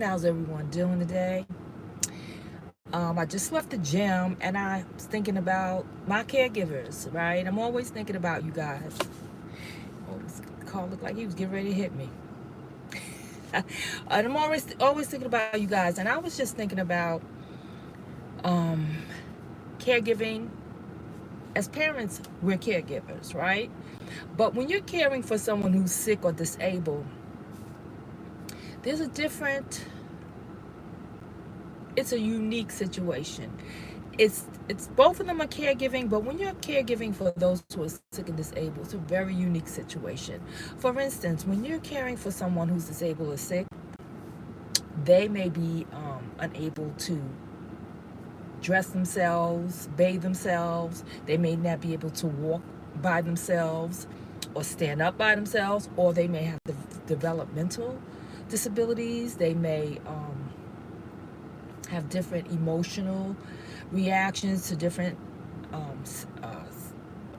How's everyone doing today? I just left the gym and I was thinking about my caregivers, right? I'm always thinking about you guys. Oh, this car looked like he was getting ready to hit me. And I'm always thinking about you guys. And I was just thinking about um, caregiving. As parents, we're caregivers, right? But when you're caring for someone who's sick or disabled, there's a different it's a unique situation. It's both of them are caregiving, but when you're caregiving for those who are sick and disabled, it's a very unique situation. For instance, when you're caring for someone who's disabled or sick, they may be unable to dress themselves, bathe themselves. They may not be able to walk by themselves or stand up by themselves, or they may have developmental disabilities. They may have different emotional reactions to different um,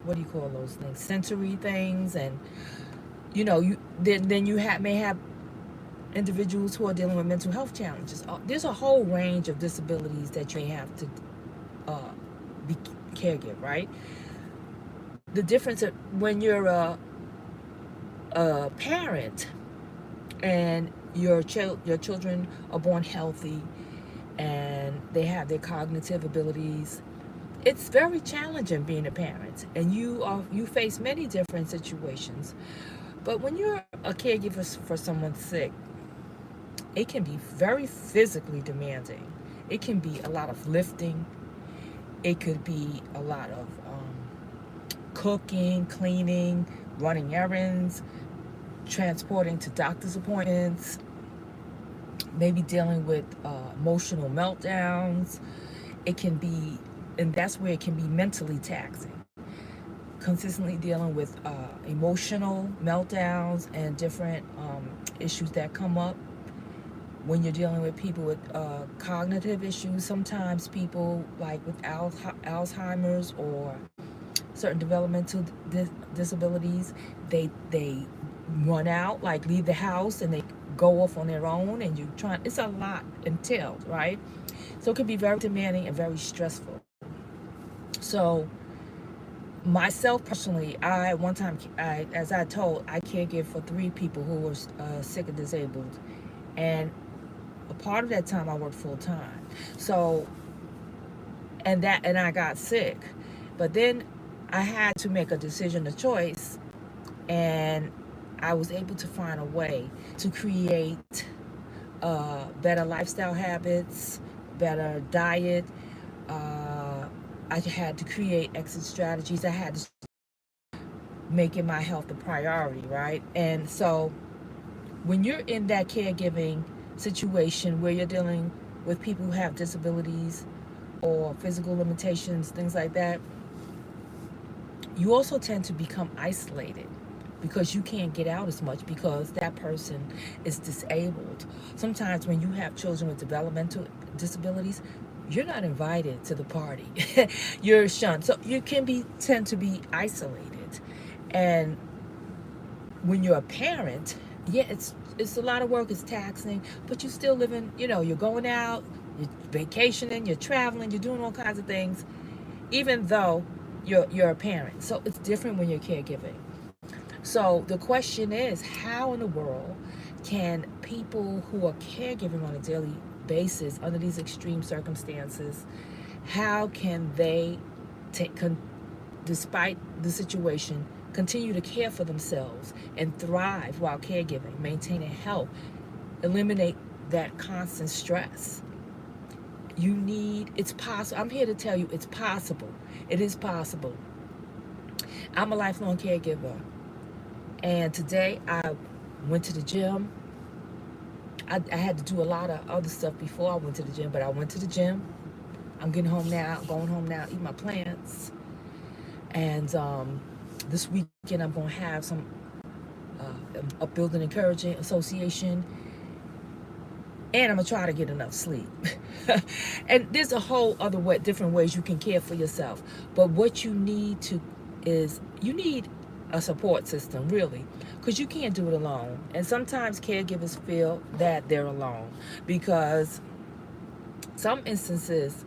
what do you call those things, sensory things. And you then you may have individuals who are dealing with mental health challenges. There's a whole range of disabilities that you may have to uh, be caregiver, right? The difference when you're a parent and your children are born healthy and they have their cognitive abilities. It's very challenging being a parent, and you face many different situations. But when you're a caregiver for someone sick, it can be very physically demanding. It can be a lot of lifting. It could be a lot of cooking, cleaning, running errands, transporting to doctor's appointments, maybe dealing with emotional meltdowns. It can be, and that's where it can be mentally taxing. Consistently dealing with emotional meltdowns and different issues that come up when you're dealing with people with cognitive issues. Sometimes people like with Alzheimer's or certain developmental disabilities, they run out, like leave the house and they go off on their own, and it's a lot entailed, right? So it can be very demanding and very stressful. So myself personally, I one time, as I told, I caregive for 3 people who were sick and disabled, and a part of that time I worked full time. So and I got sick, but then I had to make a decision, a choice, and I was able to find a way to create better lifestyle habits, better diet. Uh, I had to create exit strategies. I had to making my health a priority, right? And so when you're in that caregiving situation where you're dealing with people who have disabilities or physical limitations, things like that, you also tend to become isolated because you can't get out as much because that person is disabled. Sometimes when you have children with developmental disabilities, you're not invited to the party. You're shunned. So you can be tend to be isolated. And when you're a parent, yeah, it's a lot of work, it's taxing, but you're still living, you're going out, you're vacationing, you're traveling, you're doing all kinds of things, even though you're a parent. So it's different when you're caregiving. So the question is, how in the world can people who are caregiving on a daily basis under these extreme circumstances, how can they take, despite the situation, continue to care for themselves and thrive while caregiving, maintaining health, eliminate that constant stress? It's possible. I'm here to tell you it's possible. It is possible. I'm a lifelong caregiver. And today I went to the gym. I had to do a lot of other stuff before I went to the gym, but I went to the gym. I'm getting home now, going home now, eat my plants. And this weekend I'm going to have some a building encouraging association, and I'm gonna try to get enough sleep. And there's a whole other different ways you can care for yourself. But what you need to is you need a support system, really, because you can't do it alone. And sometimes caregivers feel that they're alone because some instances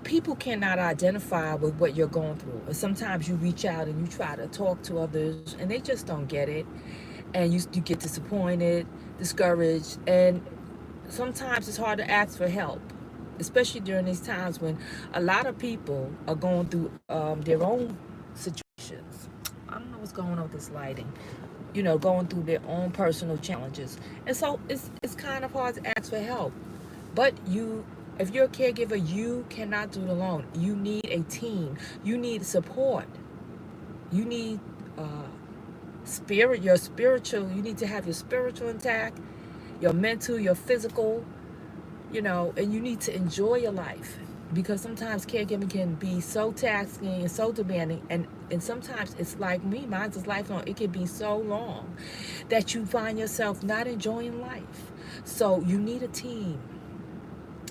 people cannot identify with what you're going through. And sometimes you reach out and you try to talk to others and they just don't get it. And you get disappointed, discouraged, and sometimes it's hard to ask for help, especially during these times when a lot of people are going through their own situations. I don't know what's going on with this lighting. Going through their own personal challenges, and so it's kind of hard to ask for help. But if you're a caregiver, you cannot do it alone. You need a team. You need support. You need your spiritual. You need to have your spiritual intact, your mental, your physical. And you need to enjoy your life, because sometimes caregiving can be so taxing and so demanding, and sometimes it's like me, mine's is lifelong. It can be so long that you find yourself not enjoying life. So you need a team.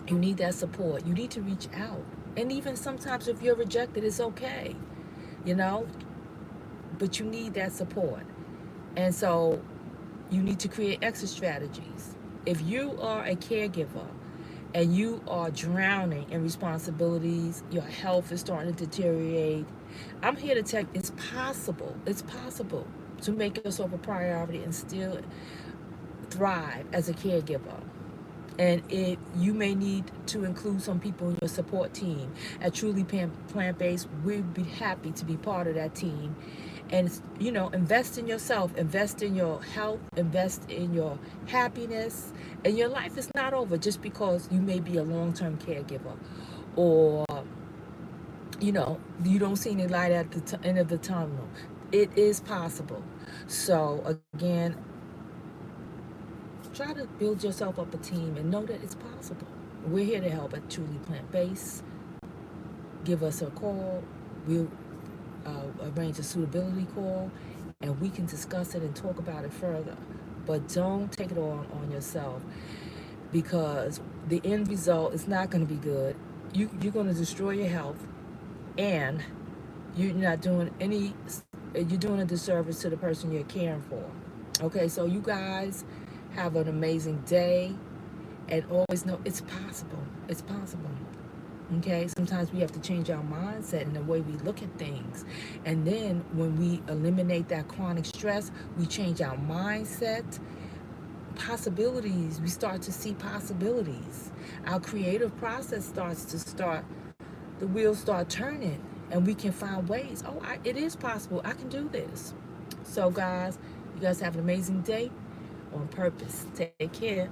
You need that support. You need to reach out. And even sometimes if you're rejected, it's okay, you know, but you need that support. And so you need to create exit strategies. If you are a caregiver and you are drowning in responsibilities, your health is starting to deteriorate, I'm here to tell you it's possible. It's possible to make yourself a priority and still thrive as a caregiver. And you may need to include some people in your support team. At Truly Plant-Based, we'd be happy to be part of that team. And, invest in yourself, invest in your health, invest in your happiness. And your life is not over just because you may be a long-term caregiver, or, you don't see any light at the end of the tunnel. It is possible. So, again, try to build yourself up a team and know that it's possible. We're here to help at Truly Plant-Based. Give us a call. We'll arrange a suitability call, and we can discuss it and talk about it further. But don't take it all on yourself, because the end result is not going to be good. You're going to destroy your health, and you're not doing you're doing a disservice to the person you're caring for. Okay, so you guys have an amazing day, and always know it's possible. It's possible. Okay, sometimes we have to change our mindset and the way we look at things. And then when we eliminate that chronic stress, we change our mindset. Possibilities, we start to see possibilities. Our creative process the wheels start turning, and we can find ways. Oh, it is possible. I can do this. So, guys, you guys have an amazing day on purpose. Take care.